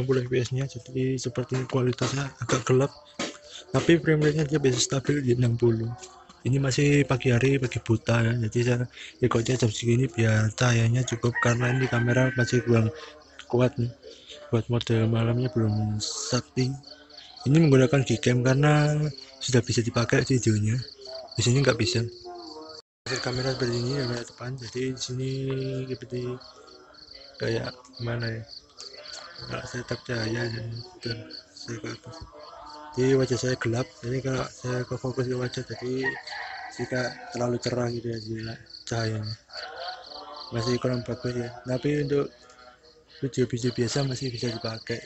60 fps nya, jadi seperti kualitasnya agak gelap, tapi frame rate nya dia bisa stabil di 60. Ini masih pagi hari, pagi buta ya, jadi saya ikutnya jam segini biar cahayanya cukup, karena ini kamera masih kurang kuat nih, buat mode malamnya belum sakti. Ini menggunakan gcam karena sudah bisa dipakai videonya, di sini nggak bisa. Hasil kamera seperti ini, kamera depan, jadi di sini seperti kayak gimana ya, kalau saya tap cahaya dan saya ke atas, jadi wajah saya gelap, jadi kalau saya ke fokus ke wajah, jadi jika terlalu cerah gitu ya, jadi cahayanya masih kurang bagus ya, tapi untuk video-video biasa masih bisa dipakai.